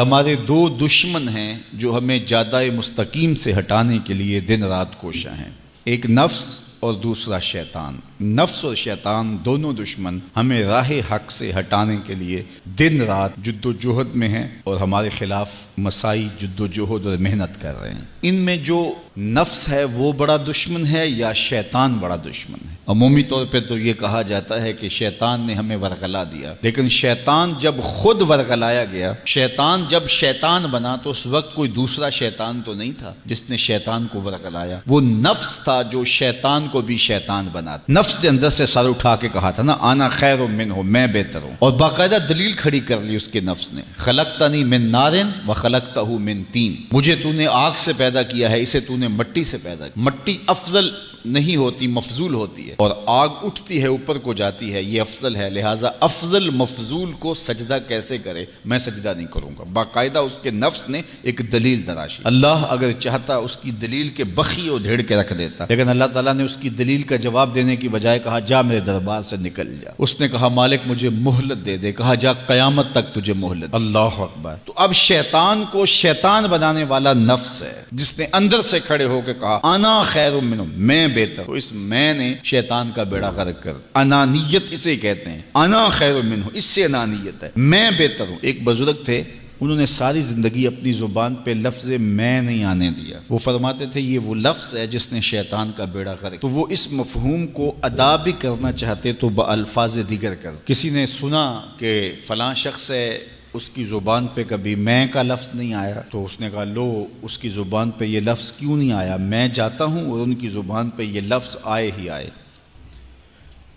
ہمارے دو دشمن ہیں جو ہمیں جادہ مستقیم سے ہٹانے کے لیے دن رات کوشاں ہیں، ایک نفس اور دوسرا شیطان۔ نفس اور شیطان دونوں دشمن ہمیں راہ حق سے ہٹانے کے لیے دن رات جد و جہد میں ہیں اور ہمارے خلاف مساعی جد و جہد اور محنت کر رہے ہیں۔ ان میں جو نفس ہے وہ بڑا دشمن ہے یا شیطان بڑا دشمن ہے؟ عمومی طور پہ تو یہ کہا جاتا ہے کہ شیطان نے ہمیں ورغلا دیا، لیکن شیطان جب خود ورغلایا گیا، شیطان جب شیطان بنا تو اس وقت کوئی دوسرا شیطان تو نہیں تھا جس نے شیطان کو ورغلایا، وہ نفس تھا جو شیطان کو بھی شیطان بنا۔ نفس نے اندر سے سر اٹھا کے کہا تھا نا، انا خیر منہ، میں بہتر ہوں، اور باقاعدہ دلیل کھڑی کر لی اس کے نفس نے، خلقتنی من نار وخلقتہ من طین، مجھے تو نے آگ سے پیدا کیا ہے، اسے تو نے مٹی سے پیدا کیا۔ مٹی افضل نہیں ہوتی، مفضول ہوتی ہے، اور آگ اٹھتی ہے اوپر کو جاتی ہے، یہ افضل ہے، لہٰذا افضل مفضول کو سجدہ کیسے کرے؟ میں سجدہ نہیں کروں گا۔ باقاعدہ اس کے نفس نے ایک دلیل تراشی۔ اللہ اگر چاہتا اس کی دلیل کے بخی اور دھیڑ کے رکھ دیتا، لیکن اللہ تعالیٰ نے اس کی دلیل کا جواب دینے کی بجائے کہا جا میرے دربار سے نکل جا۔ اس نے کہا مالک مجھے مہلت دے دے، کہا جا قیامت تک تجھے مہلت۔ اللہ اکبر۔ تو اب شیطان کو شیطان بنانے والا نفس ہے جس نے اندر سے کھڑے ہو کے کہا انا خیر منہ، میں بہتر ہوں۔ اس میں نے شیطان کا بیڑا غرق کر، انانیت اسے کہتے ہیں، انا خیر منہ، اس سے انانیت ہے، میں بہتر ہوں۔ ایک بزرگ تھے، انہوں نے ساری زندگی اپنی زبان پہ لفظ میں نہیں آنے دیا۔ وہ فرماتے تھے یہ وہ لفظ ہے جس نے شیطان کا بیڑا غرق۔ تو وہ اس مفہوم کو ادا بھی کرنا چاہتے تو بالفاظ دیگر کر۔ کسی نے سنا کہ فلاں شخص ہے، اس کی زبان پہ کبھی میں کا لفظ نہیں آیا، تو اس نے کہا لو اس کی زبان پہ یہ لفظ کیوں نہیں آیا؟ میں جاتا ہوں اور ان کی زبان پہ یہ لفظ آئے ہی آئے۔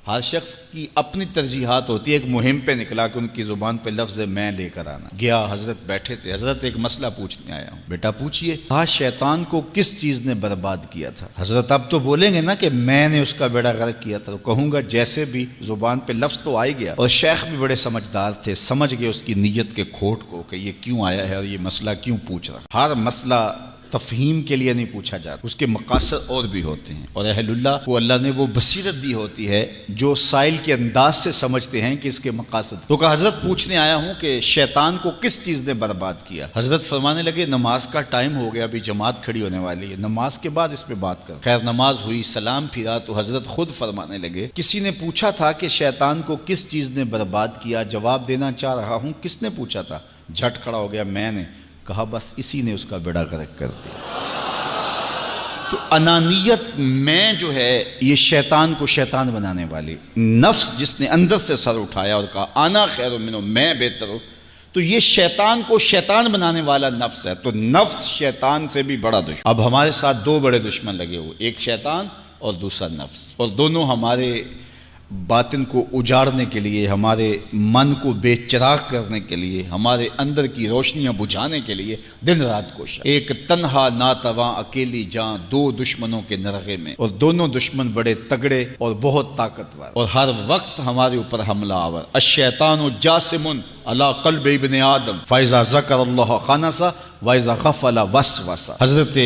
ہر شخص کی اپنی ترجیحات ہوتی ہے۔ ایک مہم پہ نکلا کہ ان کی زبان پہ لفظ میں لے کر آنا۔ گیا، حضرت بیٹھے تھے، حضرت ایک مسئلہ پوچھنے آیا ہوں۔ بیٹا پوچھئے۔ کہا شیطان کو کس چیز نے برباد کیا تھا؟ حضرت اب تو بولیں گے نا کہ میں نے اس کا بیڑا غرق کیا تھا، تو کہوں گا جیسے بھی زبان پہ لفظ تو آ گیا، اور شیخ بھی بڑے سمجھدار تھے، سمجھ گئے اس کی نیت کے کھوٹ کو کہ یہ کیوں آیا ہے اور یہ مسئلہ کیوں پوچھ رہا۔ ہر مسئلہ تفہیم کے لیے نہیں پوچھا جاتا، اس کے مقاصد اور بھی ہوتے ہیں، اور اہل اللہ کو اللہ نے وہ بصیرت دی ہوتی ہے جو سائل کے انداز سے سمجھتے ہیں کہ اس کے مقاصد۔ تو کہا حضرت پوچھنے آیا ہوں کہ شیطان کو کس چیز نے برباد کیا؟ حضرت فرمانے لگے نماز کا ٹائم ہو گیا، ابھی جماعت کھڑی ہونے والی ہے، نماز کے بعد اس پہ بات کر۔ خیر نماز ہوئی، سلام پھرا تو حضرت خود فرمانے لگے کسی نے پوچھا تھا کہ شیطان کو کس چیز نے برباد کیا؟ جواب دینا چاہ رہا ہوں کس نے پوچھا تھا؟ جھٹ کھڑا ہو گیا میں نے۔ کہا بس اسی نے اس کا بیڑا غرق کر دیا۔ تو انانیت میں جو ہے یہ شیطان کو شیطان بنانے والی، نفس جس نے اندر سے سر اٹھایا اور کہا انا خیر منہ، میں بہتر ہوں، تو یہ شیطان کو شیطان بنانے والا نفس ہے۔ تو نفس شیطان سے بھی بڑا دشمن۔ اب ہمارے ساتھ دو بڑے دشمن لگے ہوئے، ایک شیطان اور دوسرا نفس، اور دونوں ہمارے باطن کو اجاڑنے کے لیے، ہمارے من کو بے چراغ کرنے کے لیے، ہمارے اندر کی روشنیاں بجھانے کے لیے دن رات کوشاں۔ ایک تنہا ناتواں اکیلی جاں، دو دشمنوں کے نرغے میں، اور دونوں دشمن بڑے تگڑے اور بہت طاقتور، اور ہر وقت ہمارے اوپر حملہ آور۔ الشیطان جاسم علی قلب ابن آدم فاذا ذکر اللہ خنس واذا غفل وسوس۔ حضرت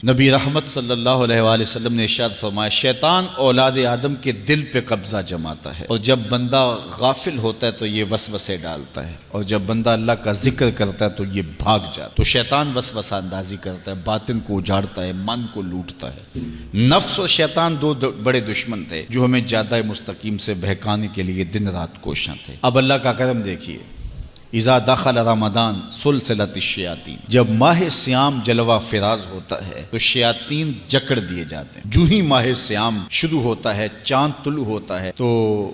نبی رحمت صلی اللہ علیہ وآلہ وسلم نے ارشاد فرمایا شیطان اولاد آدم کے دل پہ قبضہ جماتا ہے، اور جب بندہ غافل ہوتا ہے تو یہ وسوسے ڈالتا ہے، اور جب بندہ اللہ کا ذکر کرتا ہے تو یہ بھاگ جاتا ہے۔ تو شیطان وسوسہ اندازی کرتا ہے، باطن کو اجاڑتا ہے، من کو لوٹتا ہے۔ نفس اور شیطان دو بڑے دشمن تھے جو ہمیں جادہ مستقیم سے بہکانے کے لیے دن رات کوشاں تھے۔ اب اللہ کا کرم دیکھیے، اذا دخل رمضان سلسلت الشیاطین، جب ماہ سیام جلوہ فراز ہوتا ہے تو شیاطین جکڑ دیے جاتے ہیں۔ جو ہی ماہ سیام شروع ہوتا ہے، چاند طلوع ہوتا ہے تو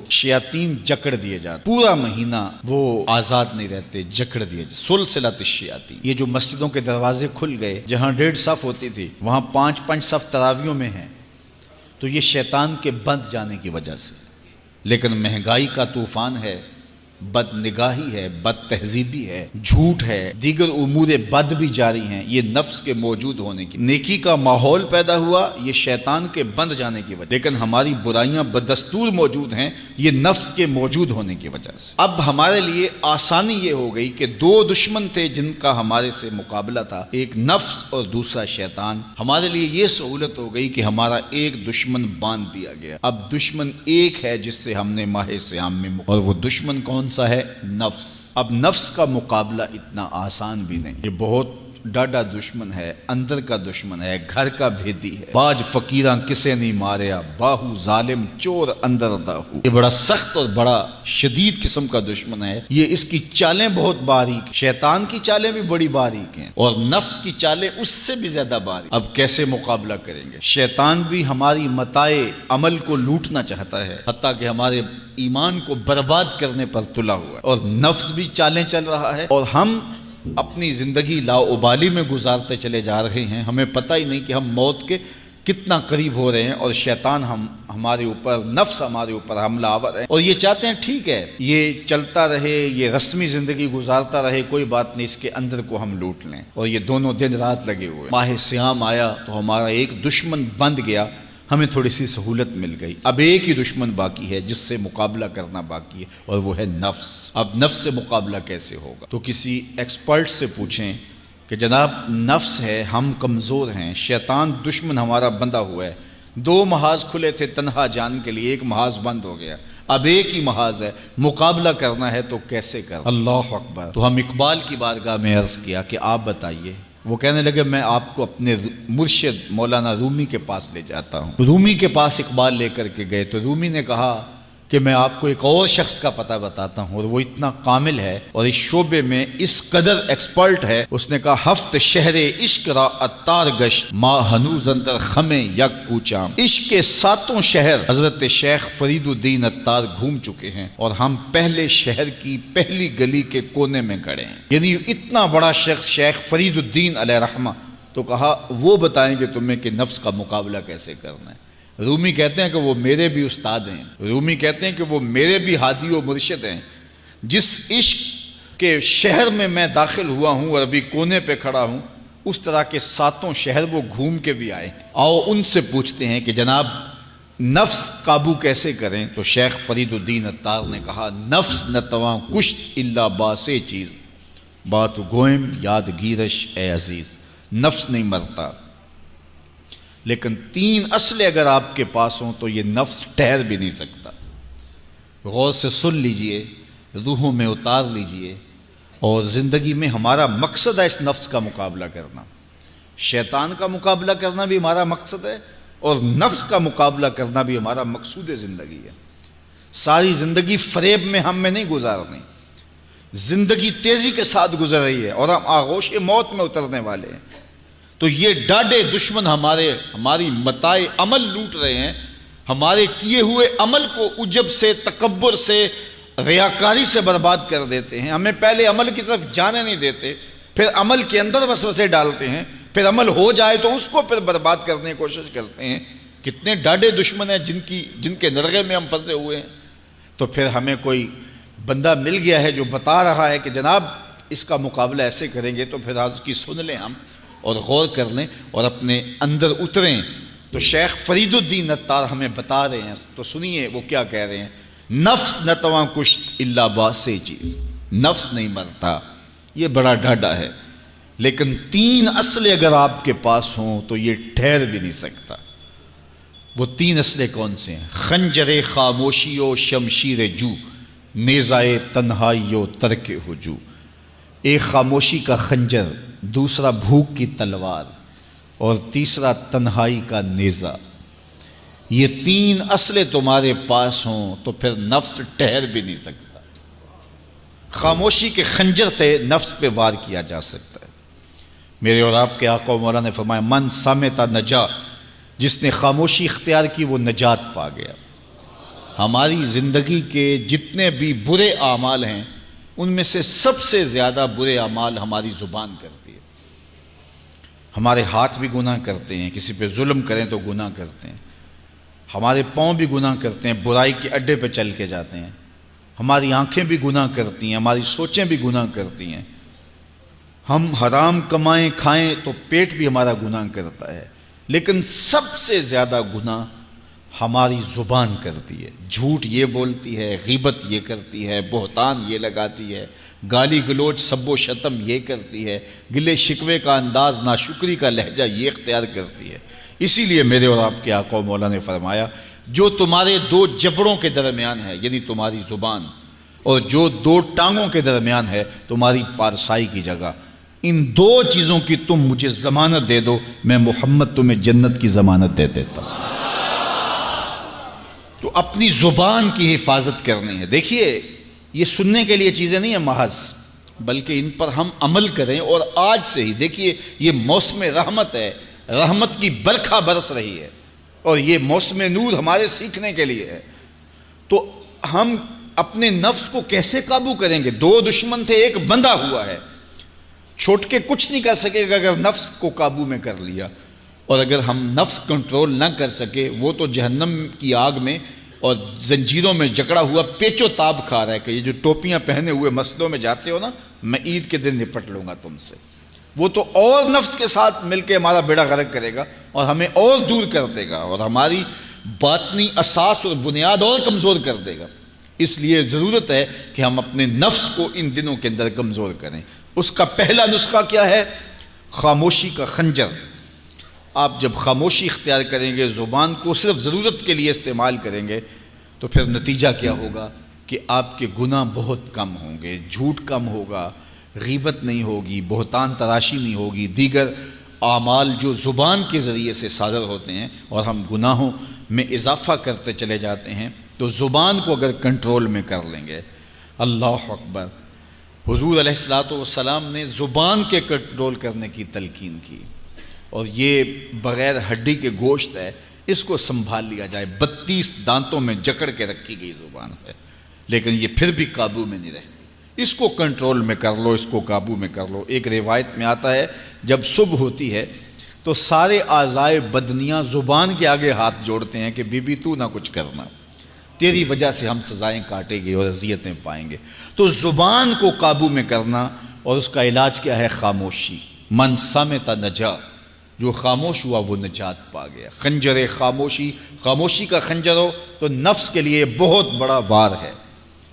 شیاطین جکڑ دیے جاتے ہیں، پورا مہینہ وہ آزاد نہیں رہتے، جکڑ دیے جاتے۔ سلسلت الشیاطین، یہ جو مسجدوں کے دروازے کھل گئے، جہاں 1.5 صف ہوتی تھی وہاں 5 صف تراویحوں میں ہیں، تو یہ شیطان کے بند جانے کی وجہ سے۔ لیکن مہنگائی کا طوفان ہے، بد نگاہی ہے، بد تہذیبی ہے، جھوٹ ہے، دیگر امور بد بھی جاری ہیں، یہ نفس کے موجود ہونے کی۔ نیکی کا ماحول پیدا ہوا یہ شیطان کے بند جانے کی وجہ، لیکن ہماری برائیاں بدستور موجود ہیں یہ نفس کے موجود ہونے کی وجہ سے۔ اب ہمارے لیے آسانی یہ ہو گئی کہ دو دشمن تھے جن کا ہمارے سے مقابلہ تھا، ایک نفس اور دوسرا شیطان۔ ہمارے لیے یہ سہولت ہو گئی کہ ہمارا ایک دشمن باندھ دیا گیا، اب دشمن ایک ہے جس سے ہم نے ماہ سیام میں اور وہ دشمن کون کون سا ہے؟ نفس۔ اب نفس کا مقابلہ اتنا آسان بھی نہیں، یہ بہت ڈاڈا دشمن ہے، اندر کا دشمن ہے، گھر کا بھیدی ہے۔ باج فقیراں کسے نہیں ماریا، باہو ظالم چور اندر داہو۔ یہ بڑا سخت اور بڑا شدید قسم کا دشمن ہے۔ یہ اس کی چالیں بہت باریک، شیطان کی چالیں بھی بڑی باریک ہیں اور نفس کی چالیں اس سے بھی زیادہ باریک۔ اب کیسے مقابلہ کریں گے؟ شیطان بھی ہماری متاع عمل کو لوٹنا چاہتا ہے، حتیٰ کہ ہمارے ایمان کو برباد کرنے پر تلا ہوا ہے، اور نفس بھی چالیں چل رہا ہے، اور ہم اپنی زندگی لاؤبالی میں گزارتے چلے جا رہے ہیں۔ ہمیں پتہ ہی نہیں کہ ہم موت کے کتنا قریب ہو رہے ہیں، اور شیطان ہمارے اوپر، نفس ہمارے اوپر حملہ آور ہے، اور یہ چاہتے ہیں ٹھیک ہے یہ چلتا رہے، یہ رسمی زندگی گزارتا رہے، کوئی بات نہیں، اس کے اندر کو ہم لوٹ لیں، اور یہ دونوں دن رات لگے ہوئے۔ ماہ سیام آیا تو ہمارا ایک دشمن بند گیا، ہمیں تھوڑی سی سہولت مل گئی، اب ایک ہی دشمن باقی ہے جس سے مقابلہ کرنا باقی ہے، اور وہ ہے نفس۔ اب نفس سے مقابلہ کیسے ہوگا؟ تو کسی ایکسپرٹ سے پوچھیں کہ جناب نفس ہے، ہم کمزور ہیں، شیطان دشمن ہمارا بندہ ہوا ہے، 2 محاذ کھلے تھے تنہا جان کے لیے، ایک محاذ بند ہو گیا، اب ایک ہی محاذ ہے، مقابلہ کرنا ہے تو کیسے کرنا؟ اللہ اکبر۔ تو ہم اقبال کی بارگاہ میں عرض کیا کہ آپ بتائیے۔ وہ کہنے لگے میں آپ کو اپنے مرشد مولانا رومی کے پاس لے جاتا ہوں۔ رومی کے پاس اقبال لے کر کے گئے تو رومی نے کہا کہ میں آپ کو ایک اور شخص کا پتہ بتاتا ہوں، اور وہ اتنا کامل ہے اور اس شعبے میں اس قدر ایکسپرٹ ہے۔ اس نے کہا ہفت شہر عشق را اتار گشت ما ہنوز اندر خمیں یک کوچام۔ عشق کے 7 شہر حضرت شیخ فرید الدین اتار گھوم چکے ہیں، اور ہم پہلے شہر کی پہلی گلی کے کونے میں کھڑے ہیں۔ یعنی اتنا بڑا شخص شیخ فرید الدین علیہ رحمہ، تو کہا وہ بتائیں گے تمہیں کہ نفس کا مقابلہ کیسے کرنا ہے۔ رومی کہتے ہیں کہ وہ میرے بھی استاد ہیں، رومی کہتے ہیں کہ وہ میرے بھی ہادی و مرشد ہیں۔ جس عشق کے شہر میں داخل ہوا ہوں اور ابھی کونے پہ کھڑا ہوں، اس طرح کے 7 شہر وہ گھوم کے بھی آئے ہیں۔ آؤ ان سے پوچھتے ہیں کہ جناب نفس قابو کیسے کریں؟ تو شیخ فرید الدین اتار نے کہا نفس نتواں کشت الا باسے چیز بات گوئم یاد گیرش اے عزیز۔ نفس نہیں مرتا، لیکن 3 اسلحے اگر آپ کے پاس ہوں تو یہ نفس ٹھہر بھی نہیں سکتا۔ غور سے سن لیجئے، روحوں میں اتار لیجئے، اور زندگی میں ہمارا مقصد ہے اس نفس کا مقابلہ کرنا۔ شیطان کا مقابلہ کرنا بھی ہمارا مقصد ہے، اور نفس کا مقابلہ کرنا بھی ہمارا مقصود زندگی ہے۔ ساری زندگی فریب میں ہم میں نہیں گزارنی، زندگی تیزی کے ساتھ گزر رہی ہے اور ہم آغوش موت میں اترنے والے ہیں۔ تو یہ ڈاڈے دشمن ہماری متاع عمل لوٹ رہے ہیں، ہمارے کیے ہوئے عمل کو عجب سے، تکبر سے، ریاکاری سے برباد کر دیتے ہیں۔ ہمیں پہلے عمل کی طرف جانے نہیں دیتے، پھر عمل کے اندر وسوسے ڈالتے ہیں، پھر عمل ہو جائے تو اس کو پھر برباد کرنے کی کوشش کرتے ہیں۔ کتنے ڈاڈے دشمن ہیں جن کے نرغے میں ہم پھنسے ہوئے ہیں۔ تو پھر ہمیں کوئی بندہ مل گیا ہے جو بتا رہا ہے کہ جناب اس کا مقابلہ ایسے کریں گے، تو پھر آج کی سن لیں ہم اور غور کر لیں اور اپنے اندر اتریں۔ تو شیخ فرید الدین اتار ہمیں بتا رہے ہیں، تو سنیے وہ کیا کہہ رہے ہیں۔ نفس نتواں کشت الا باسے چیز، نفس نہیں مرتا، یہ بڑا ڈاڈا ہے، لیکن 3 اسلحے اگر آپ کے پاس ہوں تو یہ ٹھہر بھی نہیں سکتا۔ وہ 3 اسلحے کون سے ہیں؟ خنجر خاموشی و شمشیر جو، نیزائے تنہائی و ترک ہجو۔ ایک خاموشی کا خنجر، دوسرا بھوک کی تلوار، اور تیسرا تنہائی کا نیزہ۔ یہ 3 اسلحے تمہارے پاس ہوں تو پھر نفس ٹھہر بھی نہیں سکتا۔ خاموشی کے خنجر سے نفس پہ وار کیا جا سکتا ہے۔ میرے اور آپ کے آقا و مولا نے فرمایا من صامتا نجا، جس نے خاموشی اختیار کی وہ نجات پا گیا۔ ہماری زندگی کے جتنے بھی برے اعمال ہیں ان میں سے سب سے زیادہ برے اعمال ہماری زبان کرتی ہے۔ ہمارے ہاتھ بھی گناہ کرتے ہیں، کسی پہ ظلم کریں تو گناہ کرتے ہیں، ہمارے پاؤں بھی گناہ کرتے ہیں، برائی کے اڈے پہ چل کے جاتے ہیں، ہماری آنکھیں بھی گناہ کرتی ہیں، ہماری سوچیں بھی گناہ کرتی ہیں، ہم حرام کمائیں کھائیں تو پیٹ بھی ہمارا گناہ کرتا ہے، لیکن سب سے زیادہ گناہ ہماری زبان کرتی ہے۔ جھوٹ یہ بولتی ہے، غیبت یہ کرتی ہے، بہتان یہ لگاتی ہے، گالی گلوچ سب و شتم یہ کرتی ہے، گلے شکوے کا انداز، ناشکری کا لہجہ یہ اختیار کرتی ہے۔ اسی لیے میرے اور آپ کے آقا و مولا نے فرمایا جو تمہارے 2 جبڑوں کے درمیان ہے، یعنی تمہاری زبان، اور جو دو ٹانگوں کے درمیان ہے تمہاری پارسائی کی جگہ، ان دو چیزوں کی تم مجھے ضمانت دے دو، میں محمد تمہیں جنت کی ضمانت دے دیتا ہوں۔ تو اپنی زبان کی حفاظت کرنی ہے۔ دیکھیے یہ سننے کے لیے چیزیں نہیں ہیں محض، بلکہ ان پر ہم عمل کریں، اور آج سے ہی دیکھیے یہ موسم رحمت ہے، رحمت کی برکھا برس رہی ہے، اور یہ موسم نور ہمارے سیکھنے کے لیے ہے۔ تو ہم اپنے نفس کو کیسے قابو کریں گے؟ دو دشمن تھے، ایک بندھا ہوا ہے، چھوٹ کے کچھ نہیں کر سکے گا اگر نفس کو قابو میں کر لیا، اور اگر ہم نفس کنٹرول نہ کر سکے وہ تو جہنم کی آگ میں اور زنجیروں میں جکڑا ہوا پیچ و تاب کھا رہا ہے کہ یہ جو ٹوپیاں پہنے ہوئے مسجدوں میں جاتے ہو نا، میں عید کے دن نپٹ لوں گا تم سے، وہ تو اور نفس کے ساتھ مل کے ہمارا بیڑا غرق کرے گا اور ہمیں اور دور کر دے گا، اور ہماری باطنی اساس اور بنیاد اور کمزور کر دے گا۔ اس لیے ضرورت ہے کہ ہم اپنے نفس کو ان دنوں کے اندر کمزور کریں۔ اس کا پہلا نسخہ کیا ہے؟ خاموشی کا خنجر۔ آپ جب خاموشی اختیار کریں گے، زبان کو صرف ضرورت کے لیے استعمال کریں گے، تو پھر نتیجہ کیا ہوگا کہ آپ کے گناہ بہت کم ہوں گے، جھوٹ کم ہوگا، غیبت نہیں ہوگی، بہتان تراشی نہیں ہوگی، دیگر اعمال جو زبان کے ذریعے سے صادر ہوتے ہیں اور ہم گناہوں میں اضافہ کرتے چلے جاتے ہیں، تو زبان کو اگر کنٹرول میں کر لیں گے۔ اللہ اکبر! حضور علیہ الصلوۃ والسلام نے زبان کے کنٹرول کرنے کی تلقین کی، اور یہ بغیر ہڈی کے گوشت ہے، اس کو سنبھال لیا جائے۔ 32 دانتوں میں جکڑ کے رکھی گئی زبان ہے، لیکن یہ پھر بھی قابو میں نہیں رہتی۔ اس کو کنٹرول میں کر لو، اس کو قابو میں کر لو۔ ایک روایت میں آتا ہے جب صبح ہوتی ہے تو سارے اعضائے بدنیاں زبان کے آگے ہاتھ جوڑتے ہیں کہ بی بی تو نہ کچھ کرنا، تیری وجہ سے ہم سزائیں کاٹیں گے اور اذیتیں پائیں گے۔ تو زبان کو قابو میں کرنا، اور اس کا علاج کیا ہے؟ خاموشی۔ من صمت نجا، جو خاموش ہوا وہ نجات پا گیا۔ خنجر خاموشی، خاموشی کا خنجر ہو تو نفس کے لیے بہت بڑا بار ہے۔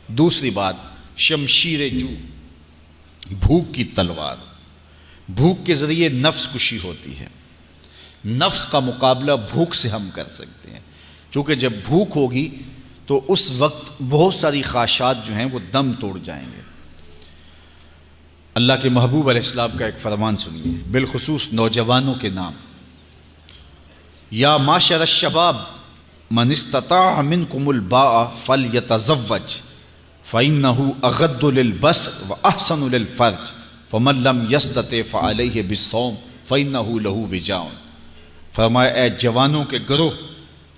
دوسری بات، شمشیر جو، بھوک کی تلوار۔ بھوک کے ذریعے نفس کشی ہوتی ہے۔ نفس کا مقابلہ بھوک سے ہم کر سکتے ہیں، چونکہ جب بھوک ہوگی تو اس وقت بہت ساری خواہشات جو ہیں وہ دم توڑ جائیں گے۔ اللہ کے محبوب علیہ السلام کا ایک فرمان سنیے، بالخصوص نوجوانوں کے نام۔ یا معاشر الشباب من استطاع منکم الباء فلیتزوج فإنه اغض للبصر واحسن للفرج فمن لم یستطع فعلیہ بالصوم فإنه له وجاء۔ فرمایا اے جوانوں کے گروہ،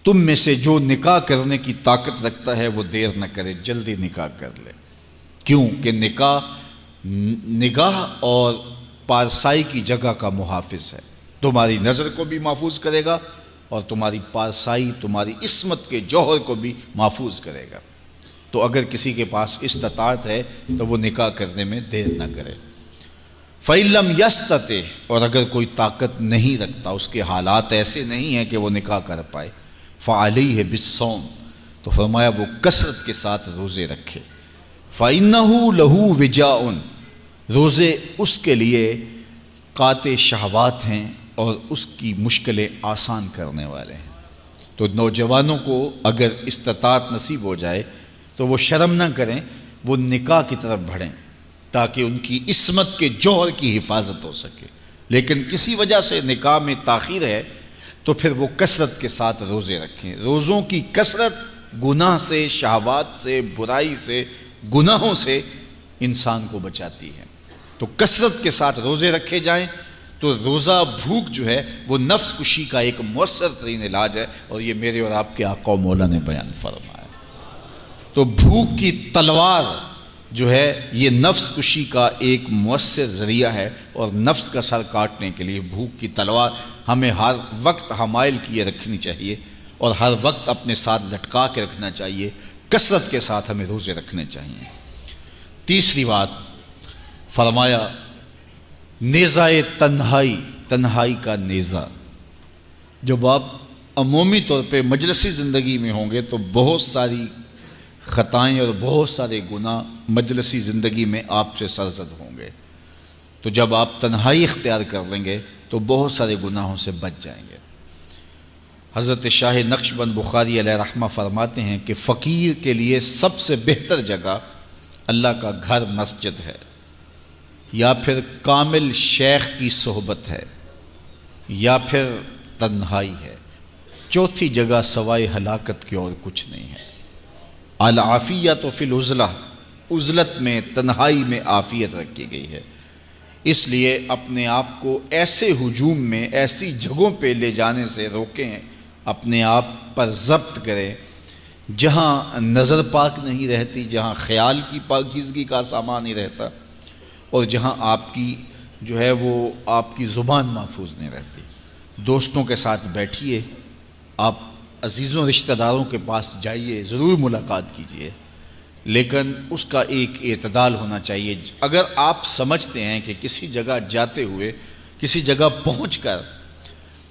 تم میں سے جو نکاح کرنے کی طاقت رکھتا ہے وہ دیر نہ کرے، جلدی نکاح کر لے۔ کیوں کہ نکاح نگاہ اور پارسائی کی جگہ کا محافظ ہے، تمہاری نظر کو بھی محفوظ کرے گا اور تمہاری پارسائی، تمہاری عصمت کے جوہر کو بھی محفوظ کرے گا۔ تو اگر کسی کے پاس استطاعت ہے تو وہ نکاح کرنے میں دیر نہ کرے۔ فَإِن لَمْ يَسْتَطِعْ، اور اگر کوئی طاقت نہیں رکھتا، اس کے حالات ایسے نہیں ہیں کہ وہ نکاح کر پائے، فَعَلَيْهِ بِالصَّوْمِ، تو فرمایا وہ کثرت کے ساتھ روزے رکھے۔ فَإِنَّهُ لَهُ وِجَاءٌ، روزے اس کے لیے قاطع شہوات ہیں اور اس کی مشکلیں آسان کرنے والے ہیں۔ تو نوجوانوں کو اگر استطاعت نصیب ہو جائے تو وہ شرم نہ کریں، وہ نکاح کی طرف بڑھیں تاکہ ان کی عصمت کے جوہر کی حفاظت ہو سکے۔ لیکن کسی وجہ سے نکاح میں تاخیر ہے تو پھر وہ کثرت کے ساتھ روزے رکھیں۔ روزوں کی کثرت گناہ سے، شہوات سے، برائی سے، گناہوں سے انسان کو بچاتی ہے۔ تو کثرت کے ساتھ روزے رکھے جائیں، تو روزہ بھوک جو ہے وہ نفس کشی کا ایک مؤثر ترین علاج ہے، اور یہ میرے اور آپ کے آقا و مولا نے بیان فرمایا۔ تو بھوک کی تلوار جو ہے یہ نفس کشی کا ایک مؤثر ذریعہ ہے، اور نفس کا سر کاٹنے کے لیے بھوک کی تلوار ہمیں ہر وقت حمائل کیے رکھنی چاہیے، اور ہر وقت اپنے ساتھ لٹکا کے رکھنا چاہیے۔ کثرت کے ساتھ ہمیں روزے رکھنے چاہیے۔ تیسری بات فرمایا نیزہ تنہائی، تنہائی کا نیزہ۔ جب آپ عمومی طور پہ مجلسی زندگی میں ہوں گے تو بہت ساری خطائیں اور بہت سارے گناہ مجلسی زندگی میں آپ سے سرزد ہوں گے، تو جب آپ تنہائی اختیار کر لیں گے تو بہت سارے گناہوں سے بچ جائیں گے۔ حضرت شاہ نقشبند بخاری علیہ رحمہ فرماتے ہیں کہ فقیر کے لیے سب سے بہتر جگہ اللہ کا گھر مسجد ہے، یا پھر کامل شیخ کی صحبت ہے، یا پھر تنہائی ہے۔ چوتھی جگہ سوائے ہلاکت کے اور کچھ نہیں ہے۔ العافیۃ فی العزلہ، عزلت میں، تنہائی میں عافیت رکھی گئی ہے۔ اس لیے اپنے آپ کو ایسے ہجوم میں، ایسی جگہوں پہ لے جانے سے روکیں، اپنے آپ پر ضبط کریں جہاں نظر پاک نہیں رہتی، جہاں خیال کی پاکیزگی کا سامان نہیں رہتا، اور جہاں آپ کی جو ہے وہ آپ کی زبان محفوظ نہیں رہتی۔ دوستوں کے ساتھ بیٹھیے، آپ عزیزوں رشتہ داروں کے پاس جائیے، ضرور ملاقات کیجیے، لیکن اس کا ایک اعتدال ہونا چاہیے۔ اگر آپ سمجھتے ہیں کہ کسی جگہ جاتے ہوئے، کسی جگہ پہنچ کر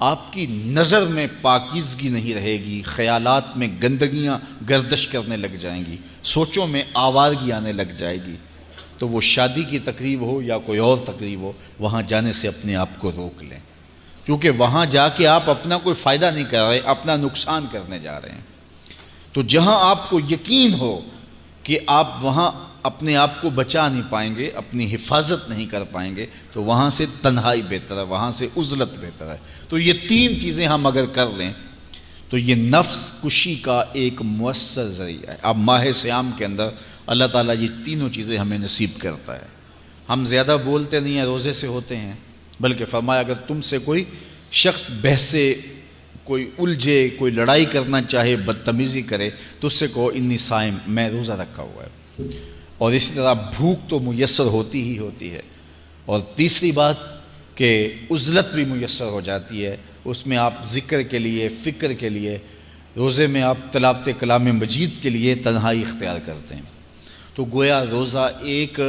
آپ کی نظر میں پاکیزگی نہیں رہے گی، خیالات میں گندگیاں گردش کرنے لگ جائیں گی، سوچوں میں آوارگی آنے لگ جائے گی، تو وہ شادی کی تقریب ہو یا کوئی اور تقریب ہو، وہاں جانے سے اپنے آپ کو روک لیں، کیونکہ وہاں جا کے آپ اپنا کوئی فائدہ نہیں کر رہے، اپنا نقصان کرنے جا رہے ہیں۔ تو جہاں آپ کو یقین ہو کہ آپ وہاں اپنے آپ کو بچا نہیں پائیں گے، اپنی حفاظت نہیں کر پائیں گے، تو وہاں سے تنہائی بہتر ہے، وہاں سے عزلت بہتر ہے۔ تو یہ تین چیزیں ہم اگر کر لیں تو یہ نفس کشی کا ایک مؤثر ذریعہ ہے۔ اب ماہ صیام کے اندر اللہ تعالیٰ یہ تینوں چیزیں ہمیں نصیب کرتا ہے۔ ہم زیادہ بولتے نہیں ہیں، روزے سے ہوتے ہیں، بلکہ فرمایا اگر تم سے کوئی شخص بحثے، کوئی الجھے، کوئی لڑائی کرنا چاہے، بدتمیزی کرے، تو اس سے کہو انی صائم، میں روزہ رکھا ہوا ہے۔ اور اسی طرح بھوک تو میسر ہوتی ہی ہوتی ہے۔ اور تیسری بات کہ عزلت بھی میسر ہو جاتی ہے، اس میں آپ ذکر کے لیے، فکر کے لیے، روزے میں آپ تلاوت کلام مجید کے لیے تنہائی اختیار کرتے ہیں۔ تو گویا روزہ ایک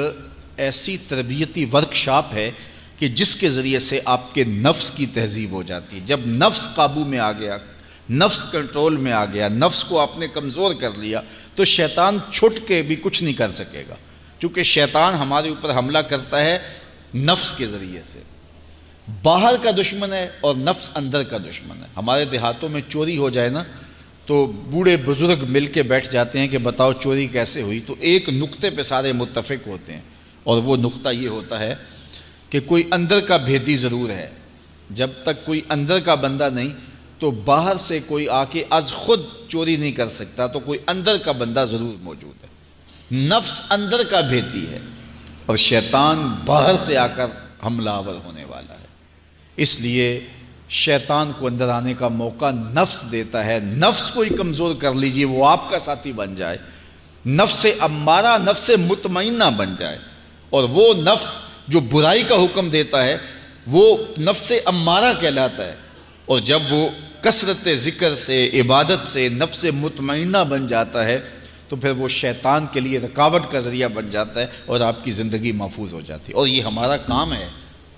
ایسی تربیتی ورکشاپ ہے کہ جس کے ذریعے سے آپ کے نفس کی تہذیب ہو جاتی ہے۔ جب نفس قابو میں آ گیا، نفس کنٹرول میں آ گیا، نفس کو آپ نے کمزور کر لیا، تو شیطان چھٹ کے بھی کچھ نہیں کر سکے گا، کیونکہ شیطان ہمارے اوپر حملہ کرتا ہے نفس کے ذریعے سے۔ باہر کا دشمن ہے اور نفس اندر کا دشمن ہے۔ ہمارے دیہاتوں میں چوری ہو جائے نا، تو بوڑھے بزرگ مل کے بیٹھ جاتے ہیں کہ بتاؤ چوری کیسے ہوئی، تو ایک نقطے پہ سارے متفق ہوتے ہیں، اور وہ نقطہ یہ ہوتا ہے کہ کوئی اندر کا بھیدی ضرور ہے۔ جب تک کوئی اندر کا بندہ نہیں تو باہر سے کوئی آ کے از خود چوری نہیں کر سکتا، تو کوئی اندر کا بندہ ضرور موجود ہے۔ نفس اندر کا بھیدی ہے اور شیطان باہر سے آ کر حملہ آور ہونے والا ہے۔ اس لیے شیطان کو اندر آنے کا موقع نفس دیتا ہے۔ نفس کو ہی کمزور کر لیجئے، وہ آپ کا ساتھی بن جائے، نفس امارہ، نفس مطمئنہ بن جائے، اور وہ نفس جو برائی کا حکم دیتا ہے وہ نفس امارہ کہلاتا ہے، اور جب وہ کثرت ذکر سے، عبادت سے نفس مطمئنہ بن جاتا ہے تو پھر وہ شیطان کے لیے رکاوٹ کا ذریعہ بن جاتا ہے اور آپ کی زندگی محفوظ ہو جاتی ہے۔ اور یہ ہمارا کام ہے،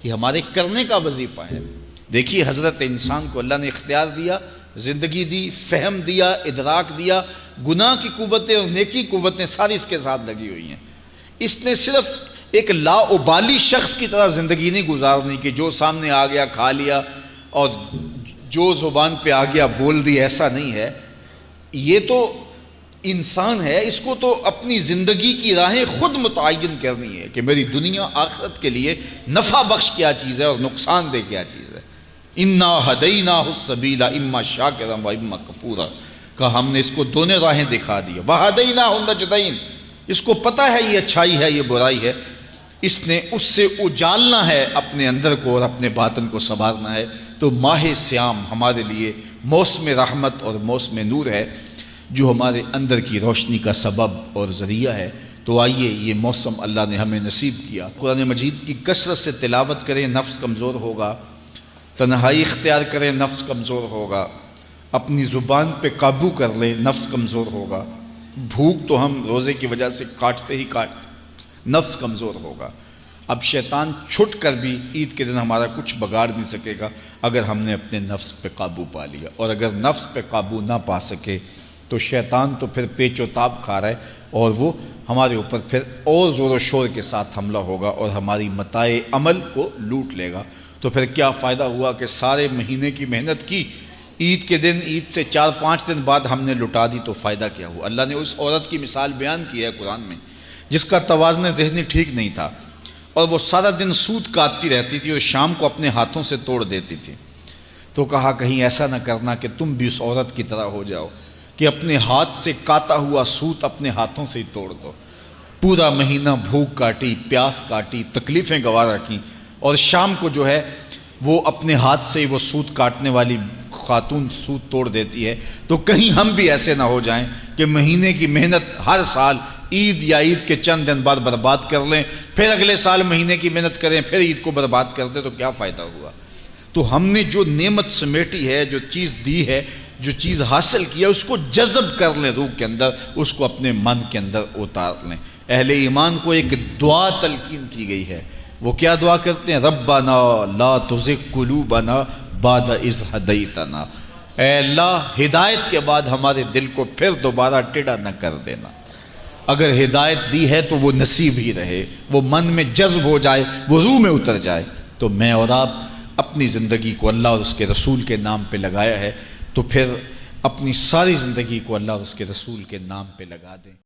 یہ ہمارے کرنے کا وظیفہ ہے۔ دیکھیے حضرت انسان کو اللہ نے اختیار دیا، زندگی دی، فہم دیا، ادراک دیا، گناہ کی قوتیں اور نیکی قوتیں ساری اس کے ساتھ لگی ہوئی ہیں۔ اس نے صرف ایک لا ابالی شخص کی طرح زندگی نہیں گزارنی کہ جو سامنے آ گیا کھا لیا اور جو زبان پہ آ گیا بول دی، ایسا نہیں ہے۔ یہ تو انسان ہے، اس کو تو اپنی زندگی کی راہیں خود متعین کرنی ہے کہ میری دنیا آخرت کے لیے نفع بخش کیا چیز ہے اور نقصان دہ کیا چیز ہے۔ انا ہدیناہ السبیل اما شاکرا و اما کفورا، کہ ہم نے اس کو دونوں راہیں دکھا دی، وہدیناہ النجدین، اس کو پتہ ہے یہ اچھائی ہے یہ برائی ہے، اس نے اس سے اجالنا ہے اپنے اندر کو اور اپنے باطن کو سنوارنا ہے۔ تو ماہ صیام ہمارے لیے موسم رحمت اور موسم نور ہے، جو ہمارے اندر کی روشنی کا سبب اور ذریعہ ہے۔ تو آئیے یہ موسم اللہ نے ہمیں نصیب کیا، قرآن مجید کی کثرت سے تلاوت کریں، نفس کمزور ہوگا، تنہائی اختیار کریں، نفس کمزور ہوگا، اپنی زبان پہ قابو کر لیں، نفس کمزور ہوگا، بھوک تو ہم روزے کی وجہ سے کاٹتے ہی کاٹتے، نفس کمزور ہوگا۔ اب شیطان چھٹ کر بھی عید کے دن ہمارا کچھ بگاڑ نہیں سکے گا اگر ہم نے اپنے نفس پہ قابو پا لیا، اور اگر نفس پہ قابو نہ پا سکے تو شیطان تو پھر پیچ و تاب کھا رہا ہے، اور وہ ہمارے اوپر پھر اور زور و شور کے ساتھ حملہ ہوگا اور ہماری متاع عمل کو لوٹ لے گا۔ تو پھر کیا فائدہ ہوا کہ سارے مہینے کی محنت کی، عید کے دن، عید سے 4-5 دن بعد ہم نے لٹا دی، تو فائدہ کیا ہوا؟ اللہ نے اس عورت کی مثال بیان کی ہے قرآن میں جس کا توازن ذہنی ٹھیک نہیں تھا، اور وہ سارا دن سوت کاٹتی رہتی تھی اور شام کو اپنے ہاتھوں سے توڑ دیتی تھی۔ تو کہا کہیں ایسا نہ کرنا کہ تم بھی اس عورت کی طرح ہو جاؤ کہ اپنے ہاتھ سے کاتا ہوا سوت اپنے ہاتھوں سے ہی توڑ دو۔ پورا مہینہ بھوک کاٹی، پیاس کاٹی، تکلیفیں گوارا کیں، اور شام کو جو ہے وہ اپنے ہاتھ سے وہ سوت کاٹنے والی خاتون سوت توڑ دیتی ہے۔ تو کہیں ہم بھی ایسے نہ ہو جائیں کہ مہینے کی محنت ہر سال عید یا عید کے چند دن بعد برباد کر لیں، پھر اگلے سال مہینے کی محنت کریں، پھر عید کو برباد کر دیں، تو کیا فائدہ ہوا؟ تو ہم نے جو نعمت سمیٹی ہے، جو چیز دی ہے، جو چیز حاصل کیا، اس کو جذب کر لیں روح کے اندر، اس کو اپنے من کے اندر اتار لیں۔ اہل ایمان کو ایک دعا تلقین کی گئی ہے، وہ کیا دعا کرتے ہیں؟ ربنا لا تزغ قلوبنا بعد اذ ہدیتنا، اے اللہ ہدایت کے بعد ہمارے دل کو پھر دوبارہ ٹیڑھا نہ کر دینا۔ اگر ہدایت دی ہے تو وہ نصیب ہی رہے، وہ من میں جذب ہو جائے، وہ روح میں اتر جائے۔ تو میں اور آپ اپنی زندگی کو اللہ اور اس کے رسول کے نام پہ لگایا ہے، تو پھر اپنی ساری زندگی کو اللہ اور اس کے رسول کے نام پہ لگا دیں۔